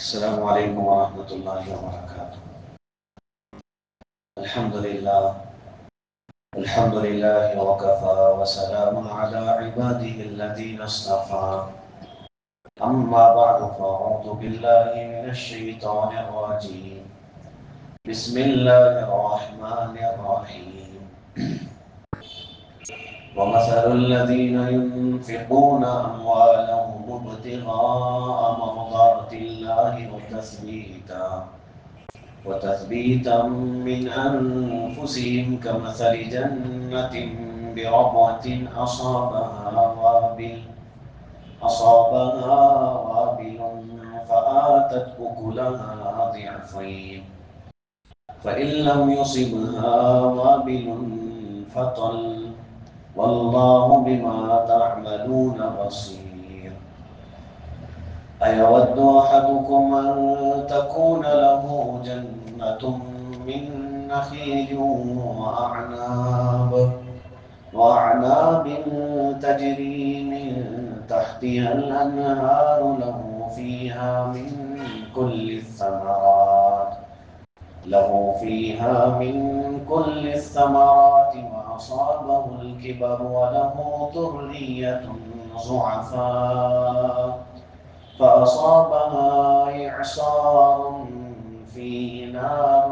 السلام علیکم ورحمۃ اللہ وبرکاتہ۔ الحمد للہ وکفى وسلام علی عباده الذین اصطفى، اما بعد فاعوذ باللہ من الشیطان الرجیم، بسم اللہ الرحمن الرحیم۔ ومثل الذين ينفقون أموالهم ابتغاء مرضات الله وتثبيتا من أنفسهم كمثل جنة بربوة أصابها وابل فآتت أكلها ضعفين فإن لم يصبها وابل فطل والله بما تعملون بصير۔ أيود أحدكم أن تكون له جنة من نخيل وأعناب تجري من تحتها الأنهار له فيها من كل الثمرات وأصابه الكبر وله ذرية ضعفاء فأصابها إعصار فيه نار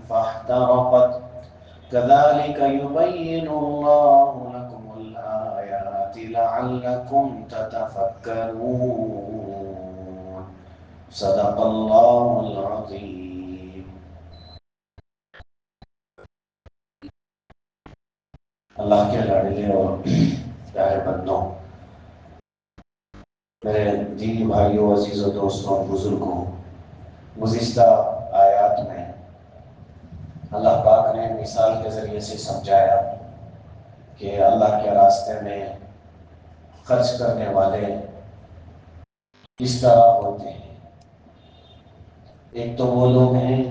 فاحترقت كذلك يبين الله لكم الآيات لعلكم تتفكرون۔ صدق اللہ العظیم۔ اللہ کے لاڈلے اور پیارے بندوں، میرے دینی بھائیوں، عزیزوں، دوستوں، بزرگوں، گزشتہ آیات میں اللہ پاک نے مثال کے ذریعے سے سمجھایا کہ اللہ کے راستے میں خرچ کرنے والے کس طرح ہوتے ہیں۔ ایک تو وہ لوگ ہیں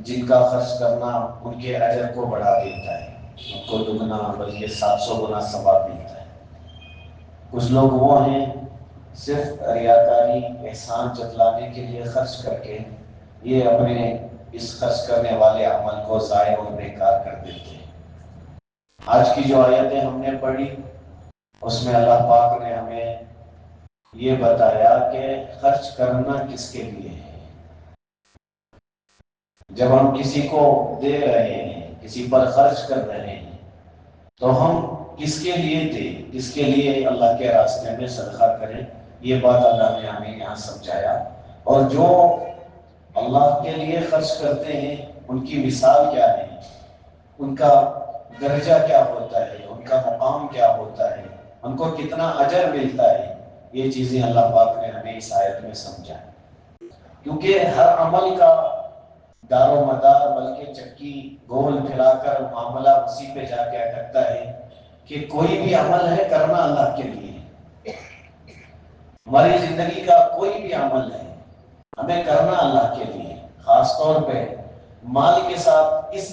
جن کا خرچ کرنا ان کے اجر کو بڑھا دیتا ہے، ان کو دگنا بلکہ 700 گنا ثواب ملتا ہے۔ کچھ لوگ وہ ہیں صرف ریاکاری، احسان جتلانے کے لیے خرچ کر کے یہ اپنے اس خرچ کرنے والے عمل کو ضائع اور بیکار کر دیتے ہیں۔ آج کی جو آیتیں ہم نے پڑھی اس میں اللہ پاک نے ہمیں یہ بتایا کہ خرچ کرنا کس کے لیے ہے۔ جب ہم کسی کو دے رہے ہیں، کسی پر خرچ کر رہے ہیں، تو ہم کس کے لیے دیں، کس کے لیے اللہ کے راستے میں صدقہ کریں، یہ بات اللہ نے ہمیں یہاں سمجھایا۔ اور جو اللہ کے لیے خرچ کرتے ہیں ان کی مثال کیا ہے، ان کا درجہ کیا ہوتا ہے، ان کا مقام کیا ہوتا ہے، ان کو کتنا اجر ملتا ہے، یہ چیزیں اللہ پاک نے ہمیں اس آیت میں سمجھا۔ کیونکہ ہر عمل کا دار و مدار، بلکہ چکی گول پھرا کر معاملہ اسی پہ جا کے اٹکتا ہے کہ کوئی بھی عمل ہے کرنا اللہ کے لیے۔ ہماری زندگی کا کوئی بھی عمل ہے ہمیں کرنا اللہ کے لیے۔ خاص طور پہ مال کے ساتھ اس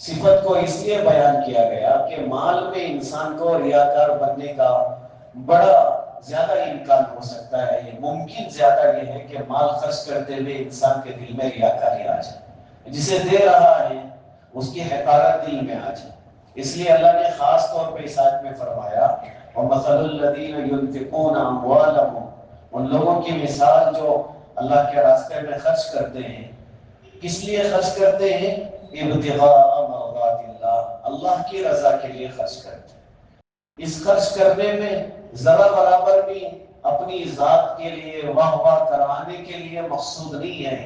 صفت کو اس لیے بیان کیا گیا کہ مال میں انسان کو ریاکار بننے کا بڑا زیادہ امکان ہو سکتا ہے۔ یہ ممکن زیادہ یہ ہے کہ مال خرچ کرتے ہوئے انسان کے دل میں ریاکاری آ جائے، جسے دے رہا ہے اس کی حقارت دل میں آ جائے۔ اس لیے اللہ نے خاص طور پہ اس آیت میں فرمایا وَمَثَلُ الَّذِينَ يُنْفِقُونَ أَمْوَالَهُمْ، ان لوگوں کی مثال جو اللہ کے راستے میں خرچ کرتے ہیں۔ کس لیے خرچ کرتے ہیں؟ ابتغاء مرضات اللہ، اللہ کی رضا کے لیے خرچ کرتے ہیں۔ اس خرچ کرنے میں ذرا برابر بھی اپنی ذات کے لیے واہ واہ کروانے کے لیے مقصود نہیں ہے۔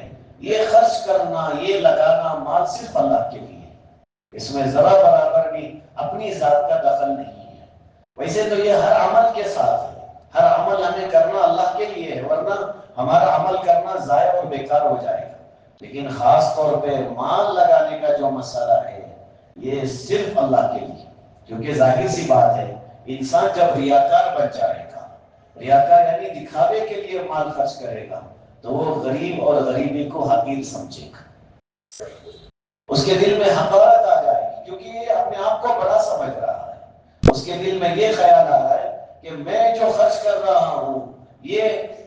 یہ خرچ کرنا، یہ لگانا مال صرف اللہ کے لیے، اس میں ذرا برابر بھی اپنی ذات کا دخل نہیں ہے۔ ویسے تو یہ ہر عمل کے ساتھ ہے، ہر عمل ہمیں کرنا اللہ کے لیے ہے، ورنہ ہمارا عمل کرنا ضائع اور بیکار ہو جائے گا۔ لیکن خاص طور پہ مال لگانے کا جو مسئلہ ہے یہ صرف اللہ کے لیے، کیونکہ ظاہر سی بات ہے انسان جب ریاکار بن جائے گا، ریاکار یعنی دکھاوے کے لیے مال خرچ کرے گا، تو وہ غریب اور غریبی کو حقیر سمجھے گا، اس کے دل میں حقارت آ جائے گی، کیونکہ یہ اپنے آپ کو بڑا سمجھ رہا ہے۔ اس کے دل میں یہ خیال آ رہا ہے کہ میں جو خرچ کر رہا ہوں یہ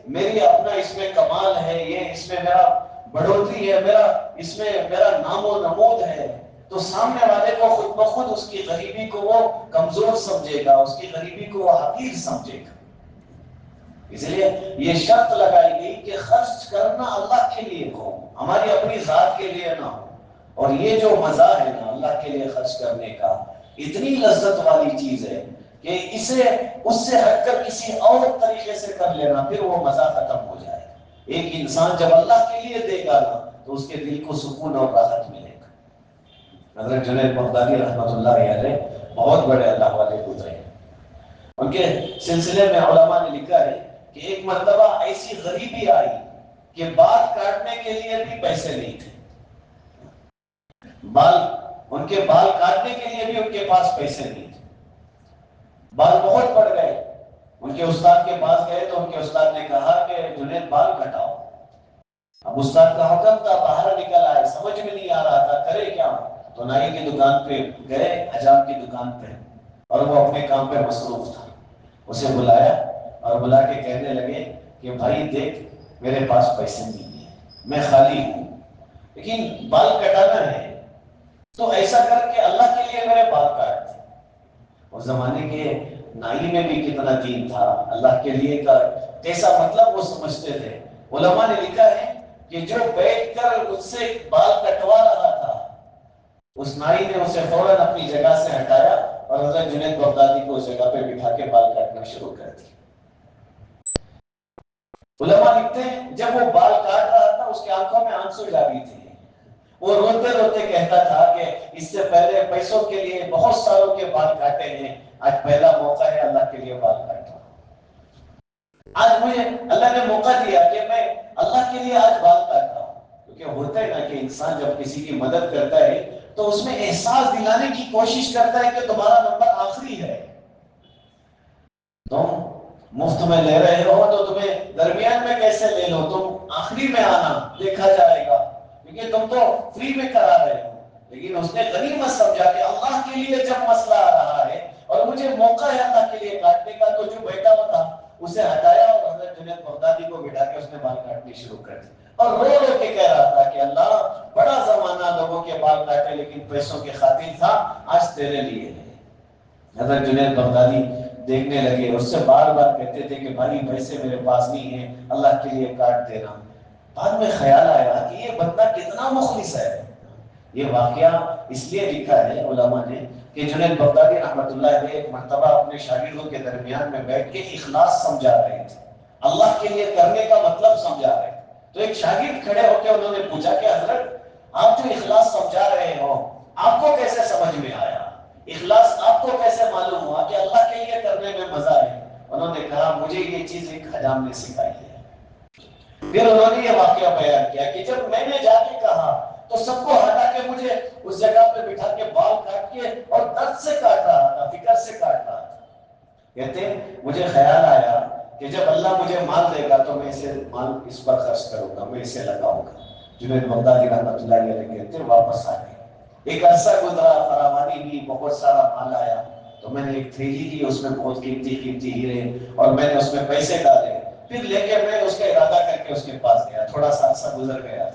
میری اپنا اس میں کمال ہے، یہ اس میں میرا بڑھوتری ہے، میرا اس میں میرا نام و نمود ہے، تو سامنے والے کو خود بخود اس کی غریبی کو وہ کمزور سمجھے گا، اس کی غریبی کو وہ حقیر سمجھے گا۔ اس لیے یہ شرط لگائی گئی کہ خرچ کرنا اللہ کے لیے ہو، ہماری اپنی ذات کے لیے نہ ہو۔ اور یہ جو مزہ ہے نا اللہ کے لیے خرچ کرنے کا، اتنی لذت والی چیز ہے کہ اسے اس سے ہٹ کر کسی اور طریقے سے کر لینا، پھر وہ مزہ ختم ہو جائے گا۔ ایک انسان جب اللہ کے لیے دے گا نا تو اس کے دل کو سکون اور راحت ملے گا۔ حضرت جنید بغدادی رحمۃ اللہ علیہ بہت بڑے اللہ والے گزرے ہیں۔ ان کے سلسلے میں علماء نے لکھا ہے کہ ایک مرتبہ ایسی غریبی آئی کہ بال کاٹنے کے لیے بھی پیسے نہیں تھے، ان کے بال کاٹنے کے لیے بھی ان کے پاس پیسے نہیں تھے، بال بہت بڑھ گئے۔ ان کے استاد کے پاس گئے تو ان کے استاد نے کہا کہ جنید بال کٹاؤ۔ اب استاد کا حکم تھا، باہر نکل آئے، سمجھ میں نہیں آ رہا تھا کرے کیا، تو نائی کی دکان پہ گئے، حجام کی دکان پہ، اور وہ اپنے کام پہ مصروف تھا۔ اسے بلایا اور بلا کے کہنے لگے کہ بھائی دیکھ میرے پاس پیسے نہیں ہیں، میں خالی ہوں، لیکن بال کٹانا ہے، تو ایسا کر کے اللہ کے لیے میرے بال کاٹ دے۔ اس زمانے کے نائی میں بھی کتنا دین تھا، اللہ کے لیے کا کیسا مطلب وہ سمجھتے تھے۔ علماء نے لکھا ہے کہ جو بیٹھ کر اس سے بال کٹوا رہا تھا، اس نائی نے اسے فوراً اپنی جگہ سے ہٹایا اور حضرت جنید بغدادی کو اس جگہ پہ بٹھا کے بال کاٹنا شروع کر دیا۔ علماء لکھتے ہیں جب وہ بال کاٹ رہا تھا اس کی آنکھوں میں آنسو جاری تھے، وہ روتے روتے کہتا تھا کہ اس سے پہلے پیسوں کے لیے بہت سالوں کے بال کاٹے ہیں، آج پہلا موقع ہے اللہ کے لیے بال کاٹنا۔ آج مجھے اللہ نے موقع دیا کہ میں اللہ کے لیے آج بال کاٹتا ہوں، کیونکہ ہوتا ہے نا کہ انسان جب کسی کی مدد کرتا ہے تو اس میں احساس دلانے کی کوشش کرتا ہے کہ تمہارا نمبر آخری ہے، تم مفت میں لے رہے ہو تو تمہیں درمیان میں کیسے لے لو، تم آخری میں آنا، دیکھا جائے گا، کیونکہ تم تو فری میں کرا رہے ہو۔ لیکن اس نے غنیمت سمجھا کہ اللہ کے لیے جب مسئلہ آ رہا ہے اور مجھے موقع ہے اللہ کے لیے کاٹنے کا، تو جو بیٹا ہوا تھا اسے ہٹایا اور حضرت جنید بغدادی کو بٹھا کے اس نے بال کاٹنی شروع کر دی، اور رو رو کے کہہ رہا تھا کہ اللہ بڑا زمانہ لوگوں کے بال کاٹے لیکن پیسوں کے خاطر تھا، آج تیرے لیے ہے۔ حضرت جنید بغدادی دیکھنے لگے، اس سے بار بار کہتے تھے کہ بھائی پیسے میرے پاس نہیں ہیں، اللہ کے لیے کاٹ دینا۔ بعد میں خیال آیا کہ یہ بندہ کتنا مخلص ہے۔ یہ واقعہ اس لیے لکھا ہے علماء نے کہ جنید بغدادی رحمۃ اللہ علیہ ایک مرتبہ اپنے شاگردوں کے درمیان میں بیٹھ کے اخلاص سمجھا رہے تھے، اللہ کے لیے کرنے کا مطلب سمجھا رہے تھے۔ تو ایک شاگرد کھڑے ہو کے انہوں نے پوچھا کہ حضرت آپ جو اخلاص سمجھا رہے ہو آپ کو کیسے سمجھ میں آیا، اخلاص آپ کو کیسے معلوم ہوا کہ اللہ کے لیے کرنے میں مزہ ہے؟ انہوں نے کہا مجھے یہ چیز ایک حجام نے سکھائی ہے۔ پھر انہوں نے یہ واقعہ بیان کیا کہ جب میں نے جا کے کہا تو سب کو ہٹا کے مجھے اس جگہ پہ بٹھا کے بال کاٹ کے اور درد سے کاٹ رہا تھا، فکر سے کاٹ رہا تھا۔ کہتے ہیں مجھے خیال آیا کہ جب اللہ مجھے مال دے گا تو میں اسے مال اس پر خرچ کروں گا، میں اسے لگاؤں گا۔ جنید بغدادی رحمۃ اللہ علیہ کہتے ہیں واپس آ گئے، ایک عرصہ گزرا، فراوانی بھی، بہت سارا مال آیا، تو میں نے ایک تھیلی لی، اس میں بہت قیمتی قیمتی ہیرے اور میں نے اس میں پیسے ڈالے، پھر لے کے میں اس کا ارادہ کر کے اس کے پاس گیا، تھوڑا سا عرصہ گزر گیا،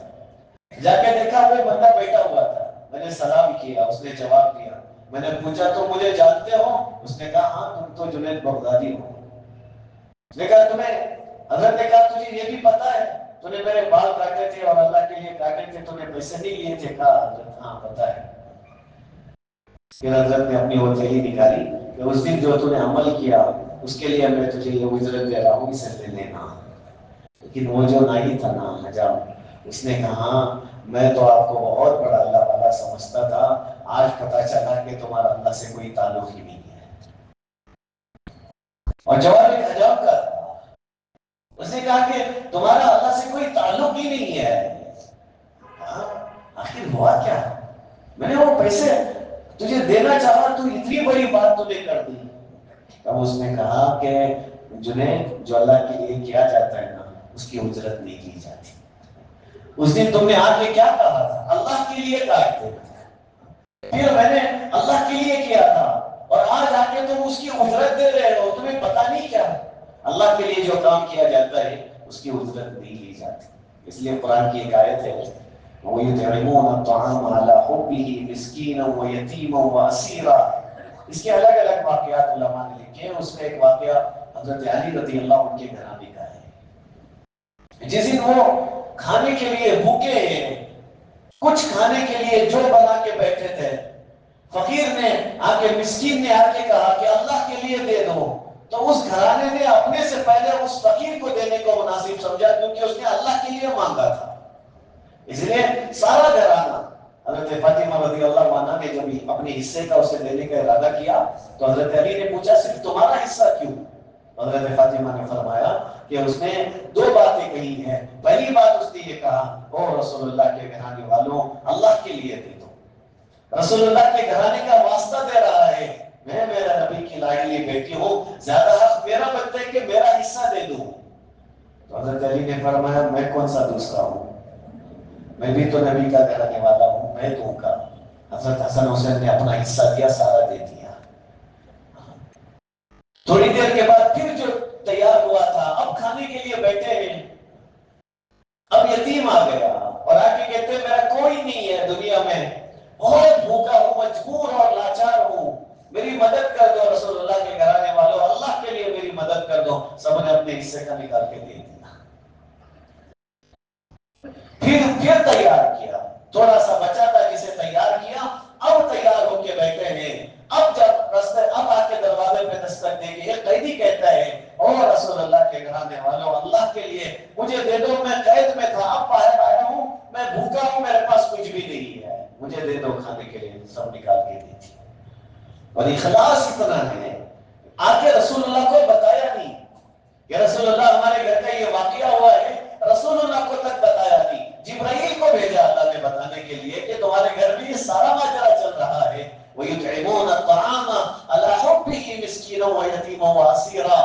جا کے دیکھا وہ بندہ بیٹھا ہوا تھا، میں نے سلام کیا، اس نے جواب دیا، میں نے پوچھا تو مجھے جانتے ہو؟ اس نے کہا ہاں تم تو جنید بغدادی ہو۔ اس نے کہا تمہیں، حضرت نے کہا تجھے یہ بھی پتا ہے تو نے میرے بال کاٹے تھے اور اللہ کے لیے کاٹے تھے، تو نے پیسے نہیں لیے تھے؟ کہا حضرت ہاں پتا ہے۔ پھر حضرت نے اپنی وہ تھیلی نکالی کہ اس دن جو تو نے عمل کیا اس کے لیے میں تجھے یہ اجرت دے رہا ہوں، اسے لے لینا۔ لیکن وہ جو نائی تھا نا حجام، اس نے کہا میں تو آپ کو بہت بڑا اللہ والا سمجھتا تھا، آج پتا چلا کہ تمہارا اللہ سے کوئی تعلق ہی نہیں ہے۔ اور جواب ایک حجام کا تھا، اس نے کہا کہ تمہارا اللہ سے کوئی تعلق ہی نہیں ہے۔ آخر ہوا کیا؟ میں نے وہ پیسے تجھے دینا چاہا تو اتنی بڑی بات تو نے کر دی۔ اب اس نے کہا کہ جنید جو اللہ کے لیے کیا جاتا ہے نا اس کی اجرت نہیں کی جاتی۔ اس دن تم نے آ کے کیا کہا تھا؟ اللہ کے لیے کاٹتے تھے، پھر میں نے اللہ کے لیے کیا تھا اور آج آ کے تم اس کی اجرت دے رہے ہو، تمہیں پتا نہیں کیا؟ اللہ کے لیے جو کام کیا جاتا ہے اس کی اجرت نہیں لی جاتی. اس لیے قرآن کی ایک آیت ہے وَيُطْعِمُونَ الطَّعَامَ عَلَىٰ حُبِّهِ مِسْكِينًا وَيَتِيمًا وَأَسِيرًا. اس کے الگ الگ واقعات علماء نے لکھے ہیں. اس میں ایک واقعہ حضرت علی رضی اللہ عنہ کے گھرانے کا ہے. جس دن وہ کھانے کے لیے بھوکے ہیں, کچھ کھانے کے لیے جو بنا کے بیٹھے تھے, فقیر نے آ کے مسکین نے آ کے کہا کہ اللہ کے لیے دے دو, تو اس گھرانے نے اپنے سے پہلے اس فقیر کو دینے کو مناسب سمجھا کیونکہ اس نے اللہ کے لیے مانگا تھا. اس لیے سارا گھرانہ حضرت فاطمہ رضی اللہ عنہ نے جب اپنے حصے کا اسے دینے کا ارادہ کیا تو حضرت علی نے پوچھا صرف تمہارا حصہ کیوں؟ حضرت فاطمہ نے فرمایا کہ اس نے دو باتیں کہی ہیں. پہلی بات اس نے یہ کہا او رسول اللہ کے گھرانے والوں اللہ کے لیے دے دو. رسول اللہ کے گھرانے کا واسطہ دے رہا ہے, میں میرا نبی کی لاڈلی بیٹی ہوں, زیادہ حق میرا بنتا ہے کہ میرا حصہ دے دوں. تو حضرت علی نے فرمایا میں کون سا دوسرا ہوں, میں بھی تو نبی کا گھرانے والا ہوں, میں دوں گا. حضرت حسن حسین نے اپنا حصہ دیا, سارا دے دیا. تھوڑی دیر کے بعد پھر جو تیار ہوا تھا اب کھانے کے لیے بیٹھے ہیں, اب یتیم آ گیا اور آ کے کہتے ہیں میرا کوئی نہیں ہے دنیا میں, بہت بھوکا ہوں, مجبور اور لاچار ہوں, میری مدد کر دو. رسول اللہ کے گھرانے والوں اللہ کے لیے میری مدد کر دو. سب نے اپنے حصے کا نکال کے دے دیا. پھر تیار کیا, تھوڑا سا بچا تھا جسے تیار کیا, اب تیار ہو کے بیٹھے ہیں. اب جب رستے اب آ کے دروازے پہ دستک دیں گے, ایک قیدی کہتا ہے او رسول اللہ کے گھرانے والوں اللہ کے لیے مجھے دے دو, میں قید میں تھا اب باہر آیا ہوں, میں بھوکا ہوں, میرے پاس کچھ بھی نہیں ہے, مجھے دے دو کھانے کے لیے. سب نکال کے دی تھی. اور اخلاص اتنا ہے آگے رسول اللہ کو بتایا نہیں کہ رسول اللہ ہمارے گھر کا یہ واقعہ ہوا ہے, رسول اللہ کو تک بتایا نہیں. جبرائیل کو بھیجا اللہ نے بتانے کے لیے کہ تمہارے گھر میں یہ سارا ماجرا چل رہا ہے. وَيُطْعِمُونَ الطَّعَامَ عَلَىٰ حُبِّهِ مِسْكِينًا وَيَتِيمًا وَأَسِيرًا,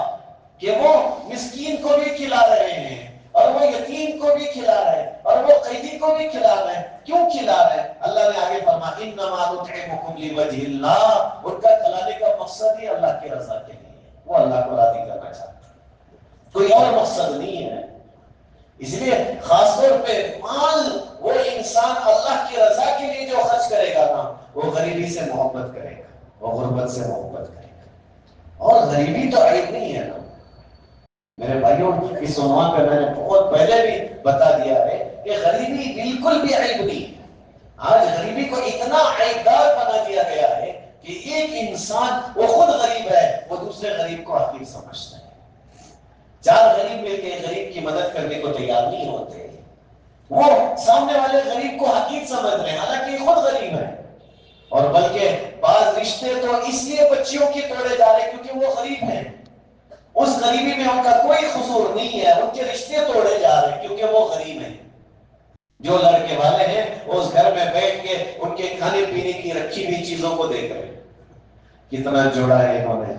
کہ وہ مسکین کو بھی کھلا رہے ہیں اور وہ یتیم کو بھی کھلا رہے ہیں اور وہ قیدی کو بھی کھلا رہے ہیں. کیوں کھلا رہے ہیں؟ اللہ نے آگے فرمایا انما نطعمکم لوجہ اللہ, ان کا کھلانے کا مقصد ہی اللہ کی رضا کے لیے ہے, وہ اللہ کو راضی کرنا چاہتے ہیں, کوئی اور مقصد نہیں ہے. اس لیے خاص طور پہ مال وہ انسان اللہ کی رضا کے لیے جو خرچ کرے گا نا, وہ غریبی سے محبت کرے گا, وہ غربت سے محبت کرے گا. اور غریبی تو عیب نہیں ہے نا میرے بھائیوں, اس عنوان پہ میں نے بہت پہلے بھی بتا دیا ہے کہ غریبی بالکل بھی عیب نہیں. آج غریبی کو اتنا عیبدار بنا دیا گیا ہے کہ ایک انسان وہ خود غریب ہے, وہ دوسرے غریب کو حقیر سمجھتا ہے. چار غریب مل کے غریب کی مدد کرنے کو تیار نہیں ہوتے, وہ سامنے والے غریب کو حقیر سمجھ رہے ہیں حالانکہ خود غریب ہے. اور بلکہ بعض رشتے تو اس لیے بچیوں کی توڑے جا رہے کیونکہ وہ غریب ہیں, اس غریبی میں ان کا کوئی قصور نہیں ہے, ان کے رشتے توڑے جا رہے کیونکہ وہ غریب ہیں. جو لڑکے والے ہیں وہ اس گھر میں بیٹھ کے ان کے کھانے پینے کی رکھی ہوئی چیزوں کو دیکھ رہے کتنا جوڑا ہے انہوں نے,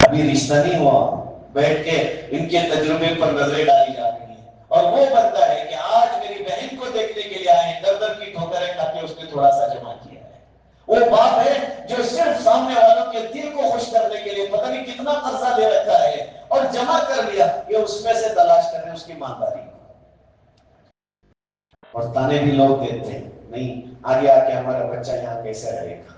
ابھی رشتہ نہیں ہوا, بیٹھ کے ان کے تجربے پر نظریں ڈالی جا رہی ہیں. اور وہ بنتا ہے کہ آج میری بہن کو دیکھنے کے لیے آئے, در در کی ٹھوکریں کھا کے اس نے تھوڑا سا جمع کیا ہے. وہ باپ ہے جو صرف سامنے والوں کے دل کو خوش کرنے کے لیے پتہ نہیں کتنا قرضہ لے رکھا ہے اور جمع کر لیا, یہ اس میں سے تلاش کر رہے ہیں اس کی ایمانداری کو. اور تانے بھی لوگ دیتے ہیں, نہیں آگے آ کے ہمارا بچہ یہاں کیسے رہے گا,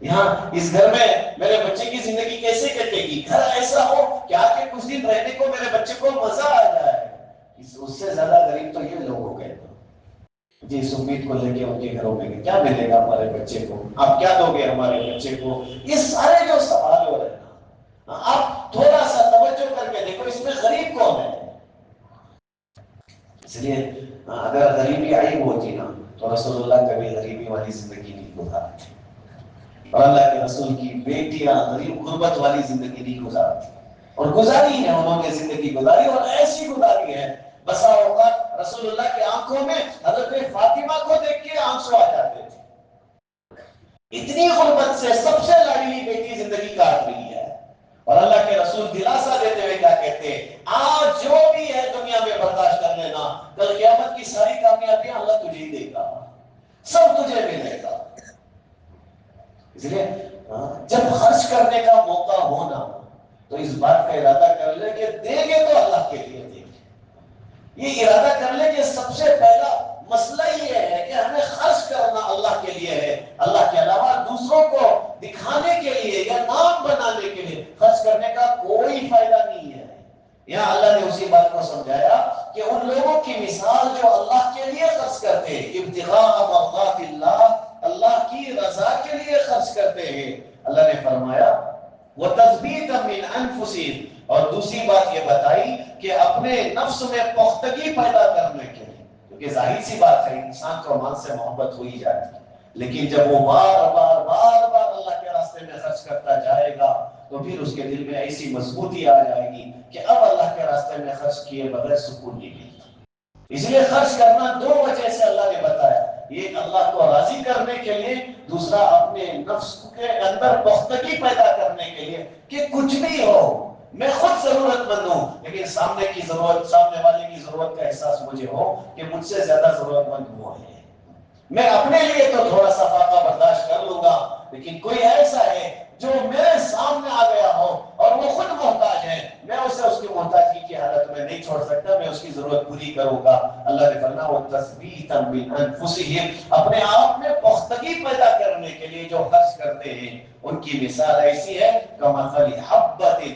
یہاں اس گھر میں میرے بچے کی زندگی کیسے کٹے گی. گھر ایسا ہو کہ آ کے کچھ دن رہنے کو میرے بچے کو مزہ آ جائے. اس سے زیادہ غریب تو یہ لوگ ہو گئے جی, اس امید کو لے کے ان کے گھروں میں کیا ملے گا ہمارے بچے کو, آپ کیا دو گے ہمارے بچے کو. یہ سارے جو سوال ہو رہے ہیں آپ تھوڑا سا توجہ کر کے دیکھو اس میں غریب کون ہے. اس لیے اگر غریبی عیب ہوتی نا تو رسول اللہ کبھی غریبی والی زندگی نہیں گزارتے, اور اللہ کے رسول کی بیٹیاں غریب غربت والی زندگی نہیں گزارتی, اور گزاری ہے انہوں نے زندگی گزاری, اور ایسی گزاری ہے بسا اوقات رسول اللہ کی آنکھوں میں حضرت فاطمہ کو دیکھ کے آنسو آ جاتے تھے. اتنی غربت سے سب سے لاڈلی بیٹی زندگی کاٹ رہی ہے, اور اللہ کے رسول دلاسا دیتے ہوئے کیا کہتے ہیں, آج جو بھی ہے دنیا میں برداشت کر لینا, کل قیامت کی ساری کامیابیاں اللہ تجھے ہی دے گا, سب تجھے ملے گا. اس لیے جب خرچ کرنے کا موقع ہونا تو اس بات کا ارادہ کر لے کہ دیں گے تو اللہ کے لیے دیں گے. یہ ارادہ کر لے کہ سب سے پہلا مسئلہ یہ ہے کہ ہمیں خرچ کرنا اللہ کے لیے ہے. اللہ کے علاوہ دوسروں کو دکھانے کے لیے یا نام بنانے کے لیے خرچ کرنے کا کوئی فائدہ نہیں ہے. یہاں اللہ نے اسی بات کو سمجھایا کہ ان لوگوں کی مثال جو اللہ کے لیے خرچ کرتے ہیں, ابتغاء مرضات اللہ, اللہ کی رضا کے لیے خرچ کرتے ہیں. اللہ نے فرمایا وَتَثْبِيتًا مِنْ أَنفُسِهِمْ, اور دوسری بات یہ بتائی کہ اپنے نفس میں پختگی پیدا کرنے کے لیے. کیونکہ ظاہر سی بات ہے انسان کو مال سے محبت ہو ہی جاتی ہے, لیکن جب وہ بار بار اللہ کے راستے میں خرچ کرتا جائے گا تو پھر اس کے دل میں ایسی مضبوطی آ جائے گی کہ اب اللہ کے راستے میں خرچ کیے بغیر سکون نہیں ملتا. اس لیے خرچ کرنا دو وجہ سے اللہ نے بتایا, ایک اللہ کو راضی کرنے کے لیے, دوسرا اپنے نفس کے اندر پختگی پیدا کرنے کے لیے کہ کچھ بھی ہو میں خود ضرورت مند ہوں لیکن سامنے والے کی ضرورت کا احساس مجھے ہو کہ مجھ سے زیادہ ضرورت مند وہ ہے. میں اپنے لیے تو تھوڑا سا فاقہ برداشت کر لوں گا, لیکن کوئی ایسا ہے جو میرے سامنے آ گیا ہو اور وہ خود محتاج ہے, میں اسے اس کی محتاجی کی حالت میں نہیں چھوڑ سکتا, میں اس کی ضرورت پوری کروں گا. اللہ نے فرمایا وَتَثْبِيتًا مِنْ أَنفُسِهِمْ, اپنے آپ میں پختگی پیدا کرنے کے لیے جو خرچ کرتے ہیں ان کی مثال ایسی ہے كَمَثَلِ حَبَّةٍ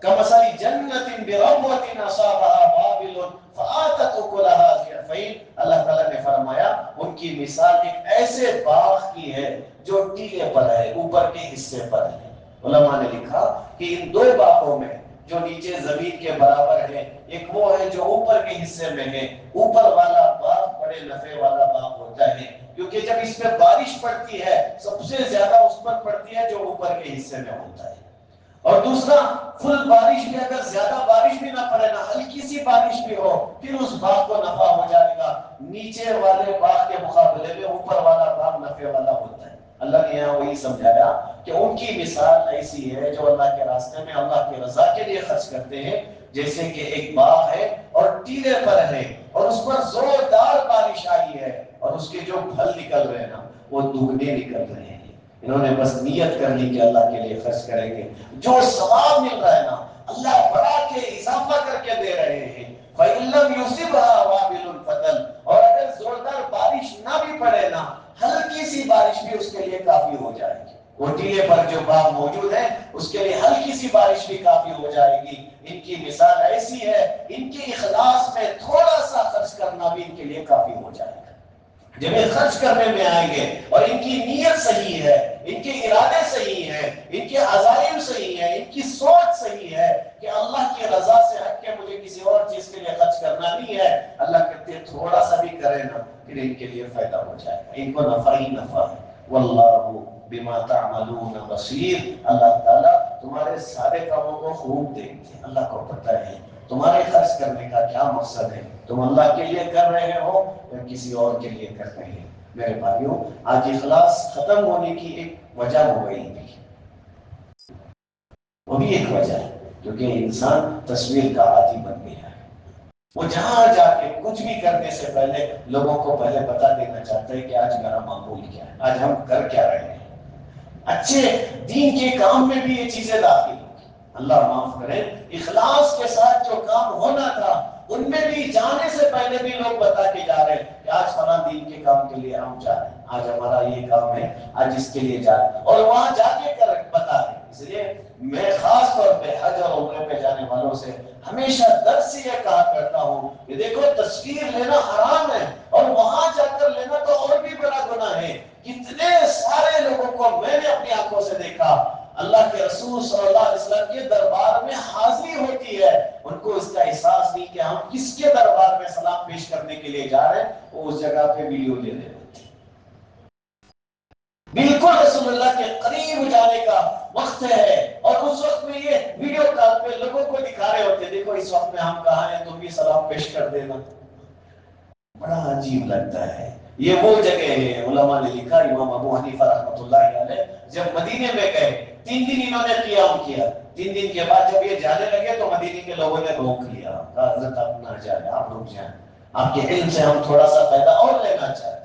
كَمَثَلِ جَنَّةٍ بِرَبْوَةٍ أَصَابَهَا وَابِلٌ فَآتَتْ أُكُلَهَا ضِعْفَيْنِ. اللہ تعالیٰ نے فرمایا ان کی مثال ایک ایسے باغ کی ہے جو ٹیلے پر ہے, اوپر کے حصے پر ہے. علماء نے لکھا کہ ان دو باغوں میں جو نیچے زمین کے برابر ہے, ایک وہ ہے جو اوپر کے حصے میں ہے. اوپر والا باغ بڑے نفع والا باغ ہوتا ہے کیونکہ جب اس میں بارش پڑتی ہے سب سے زیادہ اس پر پڑتی ہے جو اوپر کے حصے میں ہوتا ہے. اور دوسرا فل بارش بھی, اگر زیادہ بارش بھی نہ پڑے نا, ہلکی سی بارش بھی ہو, پھر اس باغ کو نفع ہو جائے گا. نیچے والے باغ کے مقابلے میں اوپر والا باغ نفع والا ہوتا ہے. اللہ نے یہاں وہی سمجھایا کہ ان کی مثال ایسی ہے جو اللہ کے راستے میں اللہ کی رضا کے لیے خرچ کرتے ہیں, جیسے کہ ایک باغ ہے اور ٹیلے پر ہے اور اس پر زوردار بارش آئی ہے اور اس کے جو پھل نکل رہے ہیں نا وہ دگنے نکل رہے ہیں. انہوں نے بس نیت کر لی کہ اللہ کے لیے خرچ کریں گے, جو ثواب مل رہا ہے نا اللہ بڑھا کے اضافہ کر کے دے رہے ہیں. فَإِن لَّمْ يُصِبْهَا وَابِلٌ فَتَلْ, اور اگر زوردار بارش نہ بھی پڑے نا, ہلکی سی بارش بھی اس کے لیے کافی ہو جائے گی. وہ ٹیلے پر جو باغ موجود ہے اس کے لیے ہلکی سی بارش بھی کافی ہو جائے گی. ان کی مثال ایسی ہے, ان کے اخلاص میں تھوڑا سا خرچ کرنا بھی ان کے لیے کافی ہو جائے گا. جب یہ خرچ کرنے میں آئیں گے اور ان کی نیت صحیح ہے, ان کے ارادے صحیح ہیں, ان کے عزائم صحیح ہیں, ان کی سوچ صحیح ہے کہ اللہ کی رضا سے ہٹ کے مجھے کسی اور چیز کے لیے خرچ کرنا نہیں ہے, اللہ کہتے ہیں تھوڑا سا بھی کرے نا پھر ان کے لیے فائدہ ہو جائے گا, ان کو نفع ہی نفع ہے. واللہ بما تعملون بصیر, اللہ تعالیٰ تمہارے سارے کاموں کو خوب دیکھتے ہیں. اللہ کو پتہ ہے تمہارے خرچ کرنے کا کیا مقصد ہے, تم اللہ کے لیے کر رہے ہو یا کسی اور کے لیے کر رہے ہیں. میرے بھائیوں, آج اخلاص ختم ہونے کی ایک وجہ ہو گئی تھی, وہ بھی ایک وجہ ہے کیونکہ انسان تصویر کا عادی بن گیا ہے. وہ جہاں جا کے کچھ بھی کرنے سے پہلے لوگوں کو پہلے بتا دینا چاہتا ہے کہ آج میرا معمول کیا ہے, آج ہم کر کیا رہے ہیں. اچھے دین کے کام میں بھی یہ چیزیں داخل ہوگی. اللہ معاف کرے, اخلاص کے ساتھ جو کام ہونا تھا ان میں بھی جانے سے پہلے بھی لوگ بتا کے جا رہے ہیں کہ آج فلاں دین کے کام کے لیے ہم جا رہے ہیں, آج ہمارا یہ کام ہے, آج اس کے لیے جا رہے ہیں, اور وہاں جا کے بتا رہے ہیں. اس لیے میں خاص طور پہ حج اور عمرے پہ جانے والوں سے ہمیشہ درد سے یہ کہا کرتا ہوں کہ دیکھو تصویر لینا حرام ہے اور وہاں جا کر لینا تو اور بھی بڑا گناہ ہے. کتنے سارے لوگوں کو میں نے اپنی آنکھوں سے دیکھا, اللہ کے رسول صلی اللہ علیہ وسلم کے دربار میں حاضری ہوتی ہے, ان کو اس کا احساس نہیں کہ ہم کس کے دربار میں سلام پیش کرنے کے لیے جا رہے ہیں, وہ اس جگہ پہ ویڈیو لے رہے ہوتے ہیں. بالکل رسول اللہ کے قریب جانے کا وقت ہے اور اس وقت میں یہ ویڈیو کال پہ لوگوں کو دکھا رہے ہوتے ہیں, دیکھو اس وقت میں ہم کہاں ہیں, تم بھی سلام پیش کر دینا. بڑا عجیب لگتا ہے. یہ وہ جگہ ہے, علماء نے لکھا, امام ابو حنیفہ رحمۃ اللہ علیہ جب مدینے میں گئے 3 دن انہوں نے قیام کیا, 3 دن کے بعد جب یہ جانے لگے تو مدینے کے لوگوں نے روک لیا, کہا حضرت آپ نہ جائیں, آپ رک جائیں, آپ کے علم سے ہم تھوڑا سا فائدہ اور لینا چاہتے ہیں.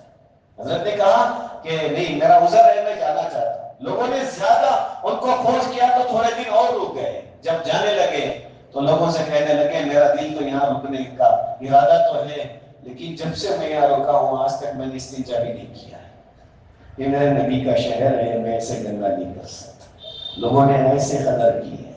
حضرت نے کہا کہ نہیں, میرا عذر ہے, میں جانا چاہتا ہوں. لوگوں نے زیادہ ان کو فورس کیا تو تھوڑے دن اور رک گئے، جب جانے لگے تو لوگوں سے کہنے لگے میرا دل تو یہاں رکنے کا ارادہ تو ہے، لیکن جب سے میں یہاں رکا ہوں آج تک میں نے استنجا بھی نہیں کیا ہے، یہ میرے نبی کا شہر ہے، میں ایسے گندا نہیں کر سکتا۔ لوگوں نے ایسے قدر کی ہے،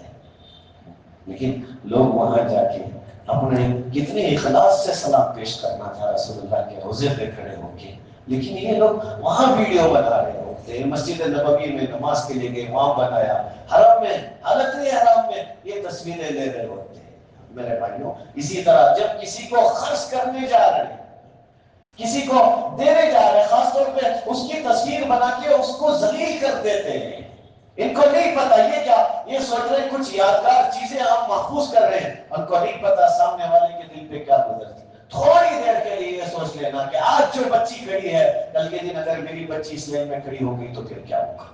لیکن لوگ وہاں جا کے اپنے کتنے اخلاص سے سلام پیش کرنا تھا رسول اللہ کے روزے پہ کھڑے ہو کے، لیکن یہ لوگ وہاں ویڈیو بنا رہے ہوتے ہیں، مسجد نبوی میں نماز کے لیے گئے وہاں بنایا، حرم میں حالت حرام میں یہ تصویریں لے رہے ہوتے ہیں۔ میرے بھائیوں اسی طرح جب کسی کو خرچ کرنے جا رہے ہیں، کسی کو دینے جا رہے ہیں، خاص طور پہ اس کی تصویر بنا کے اس کو ذلیل کر دیتے ہیں، ان کو نہیں پتا یہ کیا، یہ سوچ رہے ہیں کچھ یادگار چیزیں ہم محفوظ کر رہے ہیں، ان کو نہیں پتا سامنے والے کے دل پہ کیا گزرتی ہے۔ تھوڑی دیر کے لیے یہ سوچ لینا کہ آج جو بچی کھڑی ہے کل کے دن اگر میری بچی اس لین میں کھڑی ہو گئی تو پھر کیا ہوگا۔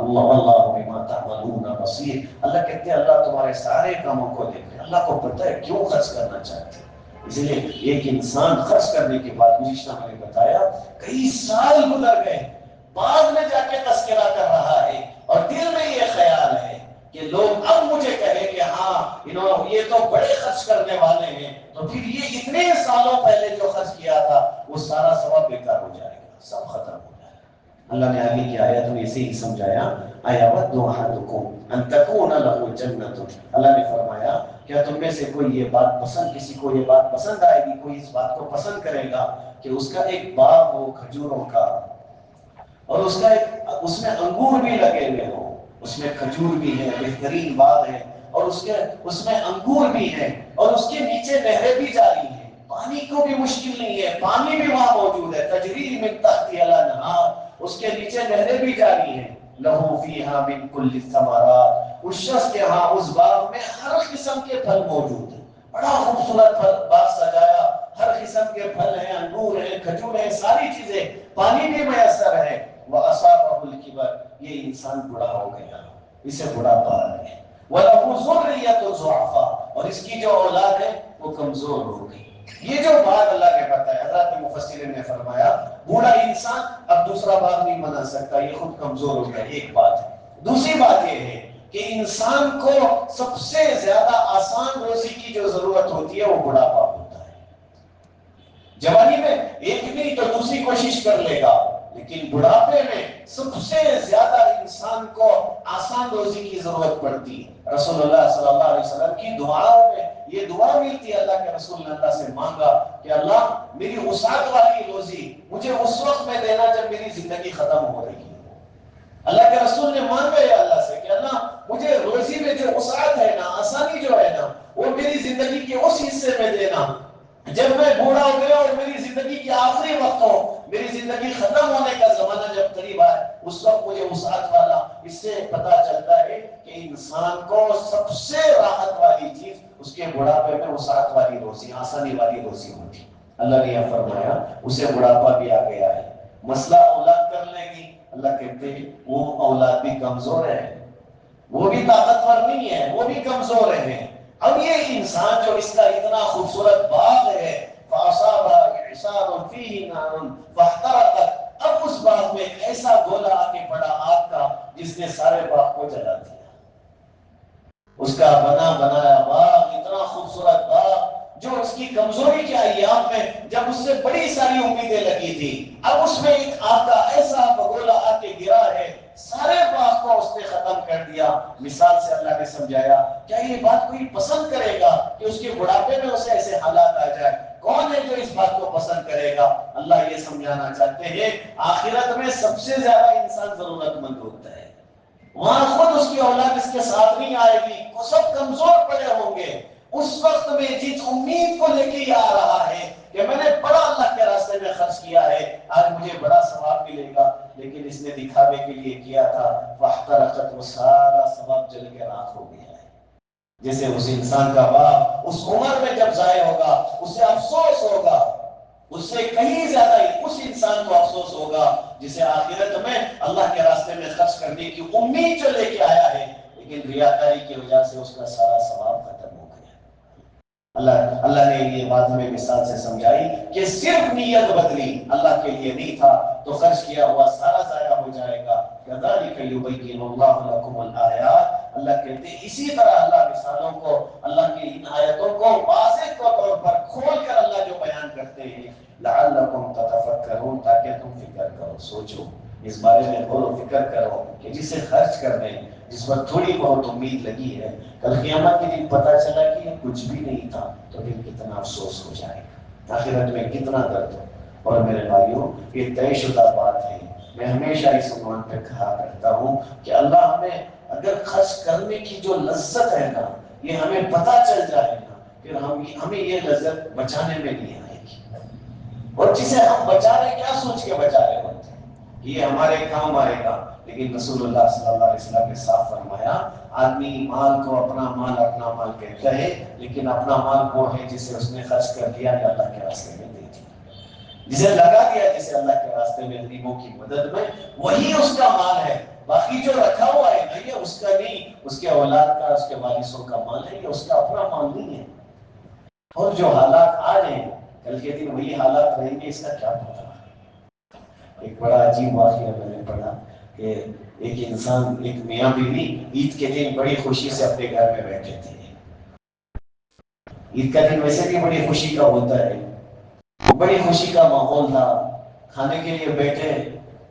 اللہ بما تعملون بصیر، اللہ کہتے ہیں اللہ تمہارے سارے کاموں کو دیکھ رہے، اللہ کو پتہ ہے کیوں خرچ کرنا چاہتے ہیں۔ اس لیے ایک انسان خرچ کرنے کے بعد گزشتہ میں نے بتایا کئی سال گزر گئے، بعد میں جا کے تذکرہ کر رہا ہے اور دل میں یہ خیال ہے کہ لوگ اب مجھے کہیں کہ ہاں یہ تو بڑے خرچ کرنے والے ہیں، تو پھر یہ اتنے سالوں پہلے جو خرچ کیا تھا وہ سارا ثواب بیکار ہو جائے گا، سب ختم ہو جائے گا۔ اللہ نے آگے کی آیت میں اسے ہی سمجھایا، اَيَوَدُّ أَحَدُكُمْ أَن تَكُونَ لَهُ جَنَّةٌ، اللہ نے فرمایا کیا تم میں سے کوئی یہ بات پسند، کسی کو یہ بات پسند آئے گی، کوئی اس بات کو پسند کرے گا کہ اس کا ایک باغ ہو کھجوروں کا، اور اس میں انگور بھی لگے ہوئے ہوں، اس میں کھجور بھی ہے، بہترین باغ ہے، اور اس میں انگور بھی ہے، اور اس کے نیچے نہریں بھی جاری ہیں، پانی کو بھی مشکل نہیں ہے، پانی بھی وہاں موجود ہے، تجری من تحتها الانہار، اس کے نیچے نہریں بھی جاری ہیں، لہو فیہا من کل الثمرات، اس شخص کے ہاں اس باغ میں ہر قسم کے پھل موجود ہیں، بڑا خوبصورت باغ سجایا، ہر قسم کے پھل ہیں، انگور ہیں، کھجور ہیں، ساری چیزیں، پانی بھی میسر ہے، وَأَصَابَهُ الْكِبَرُ، یہ انسان بڑا ہو گیا، اسے بڑھاپا آ گیا، وَلَهُ ذُرِّيَّةٌ ضُعَفَاءُ، اور اس کی جو اولاد ہے وہ کمزور ہو گئی۔ یہ جو بات اللہ نے بتایا، حضرات مفسرین نے فرمایا بوڑھا انسان اب دوسرا باغ نہیں بنا سکتا، یہ خود کمزور ہو گیا، ایک بات ہے۔ دوسری بات یہ ہے کہ انسان کو سب سے زیادہ آسان روزی کی جو ضرورت ہوتی ہے وہ بڑھاپا ہوتا ہے۔ جوانی میں ایک نہیں تو دوسری کوشش کر لے گا، لیکن بڑھاپے میں سب سے زیادہ انسان کو آسان روزی کی ضرورت پڑتی ہے۔ رسول اللہ صلی اللہ علیہ وسلم کی دعاؤں میں یہ دعا ملتی ہے، اللہ کے رسول نے اللہ سے مانگا کہ اللہ میری وسعت والی روزی مجھے اس وقت میں دینا جب میری زندگی ختم ہو رہی ہے۔ اللہ کے رسول نے مانگا ہے اللہ سے کہ اللہ مجھے روزی میں جو وسعت ہے نا، آسانی جو ہے نا، وہ میری زندگی کے اس حصے میں دینا جب میں بوڑھا ہو گیا اور میری زندگی کے آخری وقت ہو، میری زندگی ختم ہونے کا زمانہ جب قریب آئے، اس وقت مجھے وسعت والا۔ اس سے پتا چلتا ہے کہ انسان کو سب سے راحت والی چیز اس کے بڑھاپے میں وسعت والی روزی، آسانی والی روزی ہوتی۔ اللہ نے یہ فرمایا اسے بڑھاپا بھی آ گیا ہے، مسئلہ اولاد کر لے گی، اللہ کہتے ہیں وہ اولاد بھی کمزور ہے، وہ بھی طاقتور نہیں ہے، وہ بھی کمزور ہے۔ اب یہ انسان جو اس کا اتنا خوبصورت باغ ہے، فَأَصَابَهَا إِعْصَارٌ فِيهِ نَارٌ فَاحْتَرَقَتْ، اب اس باغ میں ایسا گولا آ کے پڑا آگ کا جس نے سارے باغ کو جلا دیا۔ اس کا بنا بنایا باغ، اتنا خوبصورت باغ جو اس کی کمزوری کے ایام میں جب اس سے بڑی ساری امیدیں لگی تھی، اب اس میں ایک آگ کا ایسا بگولا آ کے گرا ہے، سارے باغ کو اس نے ختم کر دیا۔ مثال سے اللہ نے سمجھایا کیا یہ بات کوئی پسند کرے گا کہ اس کے بڑھاپے میں اسے ایسے حالات آ جائے؟ کون ہے جو اس بات کو پسند کرے گا؟ اللہ یہ سمجھانا چاہتے ہیں آخرت میں سب سے زیادہ انسان ضرورت مند ہوتا ہے، وہاں خود اس کی اولاد اس کے ساتھ نہیں آئے گی، وہ سب کمزور پڑے ہوں گے۔ اس وقت میں جس امید کو لے کے آ رہا ہے کہ میں نے بڑا اللہ کے راستے میں خرچ کیا ہے، آج مجھے بڑا ثواب ملے گا، لیکن اس نے دکھاوے کے لیے کیا تھا، فاحترقت، وہ سارا ثواب جل کے راکھ ہو گیا ہے۔ جیسے اس انسان کا باپ اس عمر میں جب ضائع ہوگا اسے افسوس ہوگا، اس سے کہیں زیادہ اس انسان کو افسوس ہوگا جسے آخرت میں اللہ کے راستے میں خرچ کرنے کی امید جو لے کے آیا ہے، لیکن ریاکاری کی وجہ سے اس کا سارا ثواب ختم ہو گیا۔ اللہ نے یہ بات ہمیں مثال سے سمجھائی کہ صرف نیت بدلی، اللہ کے لیے نہیں تھا تو خرچ کیا ہوا سارا ضائع ہو ہو جائے گا. كذلك يبين الله لكم الآيات. اللہ کہتے ہیں اسی طرح اللہ مثالوں کو، اللہ کی ان آیتوں کو واضح طور پر کھول کر اللہ جو بیان کرتے ہیں، لعلکم تتفکرون، تاکہ تم فکر کرو، سوچو اس بارے میں، غور و فکر کرو کہ جسے خرچ کر دیں، جس پر تھوڑی بہت امید لگی ہے، کل قیامت کے دن پتہ چلا کہ یہ کچھ بھی نہیں تھا تو پھر کتنا افسوس ہو جائے گا، آخرت میں کتنا درد ہو. اور میرے بھائیوں، یہ طے شدہ بات ہے. میں ہمیشہ اس عنوان پہ کہا کرتا ہوں کہ اللہ ہمیں اگر خرچ کرنے کی جو لذت ہے نا، یہ ہمیں پتہ چل جائے نا، پھر ہمیں یہ لذت بچانے میں نہیں آئے گی. اور جسے ہم بچا رہے کیا سوچ کے بچا رہے ہوتے ہیں کہ یہ ہمارے کام آئے گا، لیکن رسول اللہ صلی اللہ علیہ وسلم نے صاف فرمایا، آدمی مال کو اپنا مال کہتا ہے، لیکن اپنا مال وہ ہے جسے اس نے خرچ کر دیا یا اللہ کے راستے میں دے دیا، جسے لگا دیا، جسے اللہ کے راستے میں غریبوں کی مدد میں، وہی اس کا مال ہے. باقی جو رکھا ہوا ہے نا، یہ اس کا نہیں، اس کے اولاد کا، اس کے وارثوں کا مال ہے، یہ اس کا اپنا مال نہیں ہے. اور جو حالات آ رہے ہیں کل کے دن وہی حالات رہیں گے، اس کا کیا پتا. ایک بڑا عجیب واقعہ میں نے پڑھا کہ ایک انسان، ایک میاں بیوی عید کے دن بڑی خوشی سے اپنے گھر میں بیٹھے تھے. عید کا دن ویسے بھی بڑی خوشی کا ہوتا ہے، بڑی خوشی کا ماحول تھا. کھانے کے لیے بیٹھے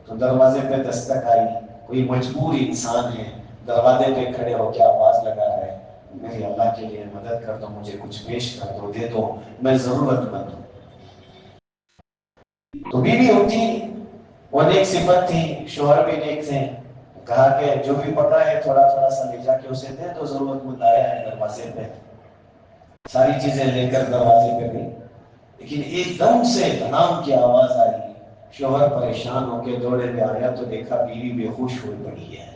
تو دروازے پہ دستک آئی. کوئی مجبور انسان ہے، دروازے پہ کھڑے ہو کے آواز لگا رہا ہے، میری اللہ کے لیے مدد کر دو، مجھے کچھ پیش کر دو، دے دو، میں ضرورت مند ہوں. تو بیوی ہوتی، وہ نیک صفت تھی، شوہر بھی نیک تھے. کہا کہ جو بھی پکا ہے تھوڑا تھوڑا سا لے جا کے اسے دے دو، ضرورت مند آیا ہے دروازے پہ. ساری چیزیں لے کر دروازے پہ گئی، لیکن ایک دم سے دھنام کی آواز آئی. شوہر پریشان ہو کے دوڑے ہوئے آیا تو دیکھا بیوی بے ہوش ہوئی پڑی ہے.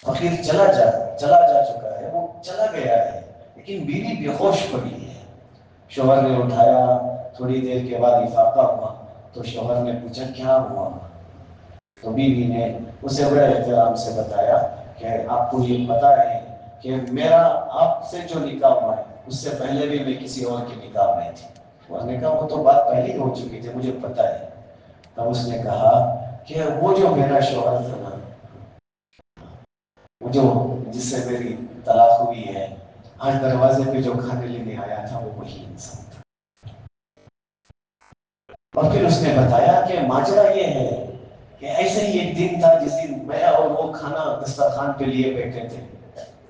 فقیر چلا جا چکا ہے، وہ چلا گیا ہے، لیکن بیوی بے ہوش پڑی ہے. شوہر نے اٹھایا، تھوڑی دیر کے بعد افاقہ ہوا تو شوہر نے پوچھا کیا ہوا. تو بیوی نے اسے بڑے احترام سے بتایا کہ آپ کو یہ پتا ہے کہ میرا آپ سے جو نکاح ہوا ہے اس سے پہلے بھی میں کسی اور کے نکاح میں تھی. اس نے کہا وہ تو بات پہلے ہو چکی تھی، مجھے پتا ہے. تب اس نے کہا کہ وہ جو میرا شوہر تھا نا، وہ جو جس سے میری طلاق ہوئی ہے، آج دروازے پہ جو کھانے لینے آیا تھا وہ وہی انسان تھا. اور پھر اس نے بتایا کہ ماجرا یہ ہے کہ ایسے ہی ایک دن تھا جس دن میں اور وہ کھانا دسترخوان پہ لیے بیٹھے تھے.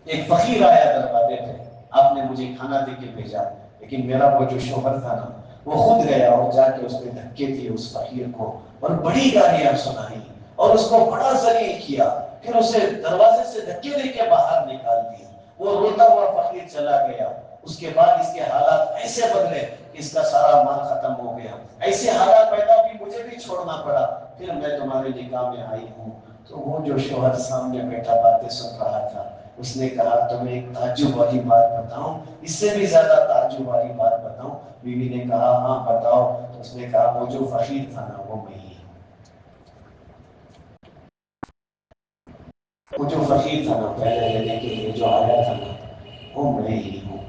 ایک فقیر آیا دروازے پہ، آپ نے مجھے کھانا دے کے بھیجا، لیکن میرا وہ جو شوہر تھا نا، وہ خود گیا اور جا کے اس پہ دھکے دیے اس فقیر کو، اور بڑی گالیاں سنائی اور اس کو بڑا ذلیل کیا. پھر اسے دروازے سے دھکے دے کے باہر نکال دیا. وہ روتا ہوا فقیر چلا گیا. اس کے بعد اس کے حالات ایسے بدلے کہ اس کا سارا مال ختم ہو گیا. ایسے حالات پیدا بھی مجھے بھی چھوڑنا پڑا، پھر میں تمہارے نکاح میں آئی ہوں. تو وہ جو شوہر سامنے بیٹھا باتیں سن رہا تھا، اس نے کہا تمہیں ایک تعجب والی بات بتاؤں، اس سے بھی زیادہ تعجب والی بات بتاؤں. بیوی نے کہا ہاں بتاؤ. تو اس نے کہا وہ جو فقیر تھا نا وہ میں ہی ہوں. وہ جو فقیر تھا نا پہلے لینے کے لیے جو آیا تھا نا، وہ میں ہی ہوں.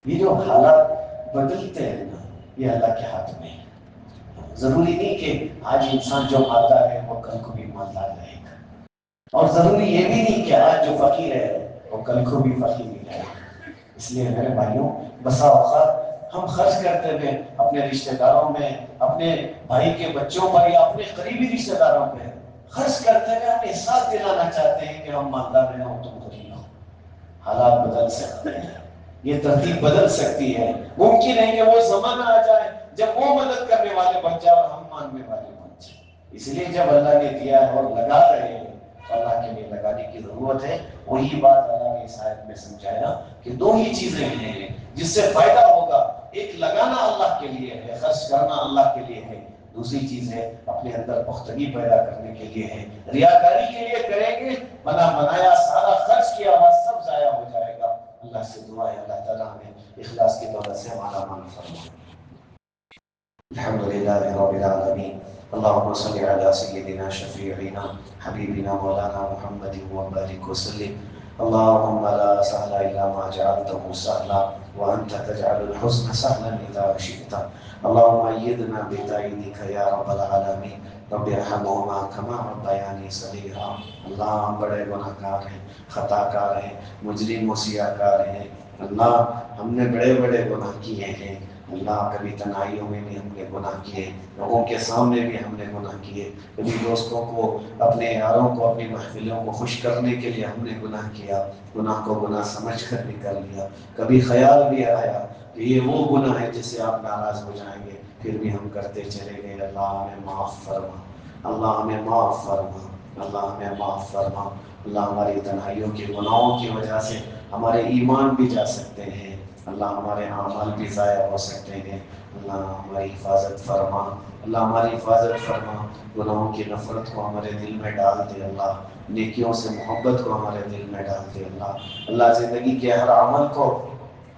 یہ جو حالات بدلتے ہیں نا، یہ اللہ کے ہاتھ میں ہے. ضروری نہیں کہ آج انسان جو مالدار ہے وہ کل کو بھی مالدار رہے گا، اور ضروری یہ بھی نہیں کہ آج جو فقیر ہے وہ کل کو بھی فقیر ہی رہے گا. اس لیے میرے بھائیوں، بسا اوقات ہم خرچ کرتے ہوئے اپنے رشتہ داروں میں، اپنے بھائی کے بچوں پر یا اپنے قریبی رشتہ داروں پہ خرچ کرتے ہوئے ہم احساس دلانا چاہتے ہیں کہ ہم مالدار ہیں اور تم غریب ہو. حالات بدل سکتے ہیں، یہ ترتیب بدل سکتی ہے. ممکن ہے کہ وہ زمانہ آ جائے جب وہ مدد کرنے والے بن جائے اور ہم ماننے والے بن جائیں. اس لیے جب اللہ نے دیا ہے اور لگا رہے ہیں، اللہ کے لیے لگانے کی ضرورت ہے. وہی بات اللہ نے اس آیت میں سمجھایا کہ دو ہی چیزیں ہیں جس سے فائدہ ہوگا. ایک لگانا اللہ کے لیے ہے، خرچ کرنا اللہ کے لیے ہے. دوسری چیز ہے اپنے اندر پختگی پیدا کرنے کے لیے ہے. ریاکاری کے لیے کریں گے، بنا بنایا سارا خرچ کیا ہوا سب ضائع ہو جائے گا. اللہ سے دعا ہے اللہ تعالیٰ ہمیں اخلاص کی دولت سے مالا مال فرمائے. الحمد لله رب العالمين. اللهم صل على سيدنا شفيعنا حبيبنا مولانا محمد وبارك وسلم. اللهم لا سهل إلا ما جعلته سهلا وأنت تجعل الحزن سهلا إذا شئت. اللهم أيدنا بتأييدك يا رب العالمين. رب ارحمہما کما ربیانی صغیرا۔ اللہ ہم بڑے گناہ گار ہیں، خطا کار ہیں، مجرم و سیاہ کار ہیں۔ اللہ ہم نے بڑے بڑے گناہ کیے ہیں۔ اللہ کبھی تنہائیوں میں بھی ہم نے گناہ کیے، لوگوں کے سامنے بھی ہم نے گناہ کیے، کبھی دوستوں کو، اپنے یاروں کو، اپنی محفلوں کو خوش کرنے کے لیے ہم نے گناہ کیا، گناہ کو گناہ سمجھ کر بھی کر لیا۔ کبھی خیال بھی آیا کہ یہ وہ گناہ ہے جس سے آپ ناراض ہو جائیں گے، پھر بھی ہم کرتے چلے گئے۔ اللہ ہمیں معاف فرما، اللہ ہمیں معاف فرما، اللہ ہمیں معاف فرما۔ اللہ ہماری تنہائیوں کے گناہوں کی وجہ سے ہمارے ایمان بھی جا سکتے ہیں، اللہ ہمارے اعمال بھی ضائع ہو سکتے ہیں۔ اللہ ہماری حفاظت فرما، اللہ ہماری حفاظت فرما۔ گناہوں کی نفرت کو ہمارے دل میں ڈال دے اللہ، نیکیوں سے محبت کو ہمارے دل میں ڈال دے اللہ۔ اللہ زندگی کے ہر عمل کو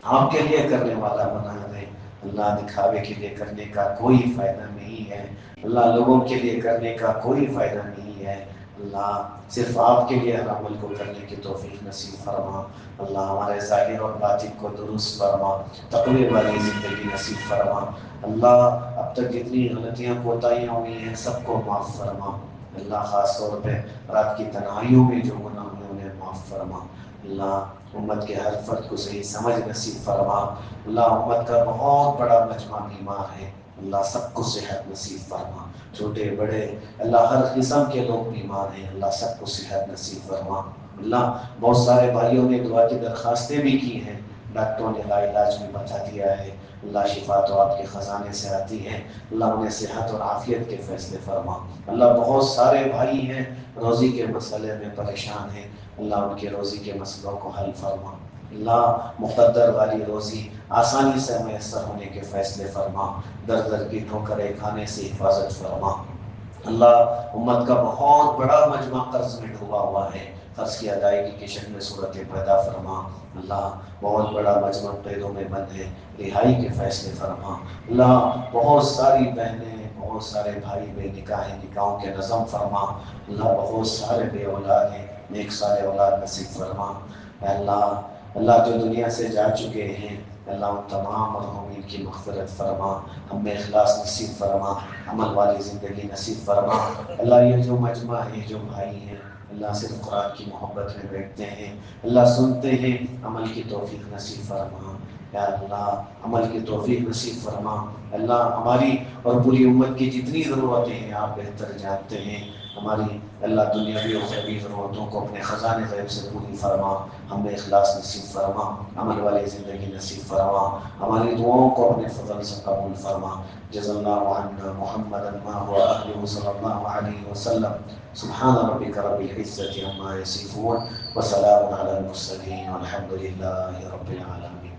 آپ کے لیے کرنے والا بنا دے اللہ۔ دکھاوے کے لیے کرنے کا کوئی فائدہ نہیں ہے اللہ، لوگوں کے لیے کرنے کا کوئی فائدہ نہیں ہے اللہ۔ صرف آپ کے لیے ہر عمل کو کرنے کی توفیق نصیب فرما اللہ۔ ہمارے ظاہر اور باطن کو درست فرما، تقوی والی زندگی نصیب فرما اللہ۔ اب تک جتنی غلطیاں کوتاہیاں ہوئی ہیں سب کو معاف فرما اللہ۔ خاص طور پہ رات کی تنہائیوں میں جو گناہ ہوئے انہیں معاف فرما اللہ۔ امت کے ہر فرد کو صحیح سمجھ نصیب فرما اللہ۔ امت کا بہت بڑا مجمع بیمار ہے اللہ، سب کو صحت نصیب فرما، چھوٹے بڑے اللہ، ہر قسم کے لوگ بیمار ہیں اللہ، سب کو صحت نصیب فرما اللہ۔ بہت سارے بھائیوں نے دعا کی درخواستیں بھی کی ہیں، ڈاکٹروں نے لا علاج بھی بتا دیا ہے اللہ۔ شفا تو آپ کے خزانے سے آتی ہے اللہ، انہیں صحت اور عافیت کے فیصلے فرما اللہ۔ بہت سارے بھائی ہیں روزی کے مسئلے میں پریشان ہیں اللہ، ان کے روزی کے مسئلوں کو حل فرما اللہ۔ مقدر والی روزی آسانی سے میسر ہونے کے فیصلے فرما، در در کی ٹھوکریں کھانے سے حفاظت فرما اللہ۔ امت کا بہت بڑا مجمع قرض میں ڈوبا ہوا ہے، قرض کی ادائیگی کی شکل میں صورتیں پیدا فرما اللہ۔ بہت بڑا مجمع قیدوں میں بند ہے، رہائی کے فیصلے فرما اللہ۔ بہت ساری بہنیں، بہت سارے بھائی بے نکاح ہیں، نکاحوں کے نظم فرما اللہ۔ بہت سارے بے اولاد ہیں، نیک سارے اولاد نصیب فرما اللہ۔ اللہ جو دنیا سے جا چکے ہیں اللہ، ان تمام مرحومین کی مغفرت فرما، ہمیں اخلاص نصیب فرما، عمل والی زندگی نصیب فرما اللہ۔ یہ جو مجمع ہے، جو بھائی ہیں اللہ، صرف قرآن کی محبت میں بیٹھتے ہیں اللہ، سنتے ہیں، عمل کی توفیق نصیب فرما یا اللہ، عمل کی توفیق نصیب فرما اللہ۔ ہماری اور پوری امت کی جتنی ضرورتیں ہیں آپ بہتر جانتے ہیں، ہماری اللہ دنیاوی اور اخروی ضرورتوں کو اپنے خزانے غیب سے پوری فرما، ہمیں اخلاص نصیب فرما، عمل والی زندگی نصیب فرما، ہماری دعاؤں کو اپنے فضل سے قبول فرما۔ جزا اللہ عنا محمدا ما هو اهله صلی اللہ علیہ وسلم۔ سبحان ربک رب العزة عما یصفون وسلام علی المرسلین والحمد للہ رب العالمین۔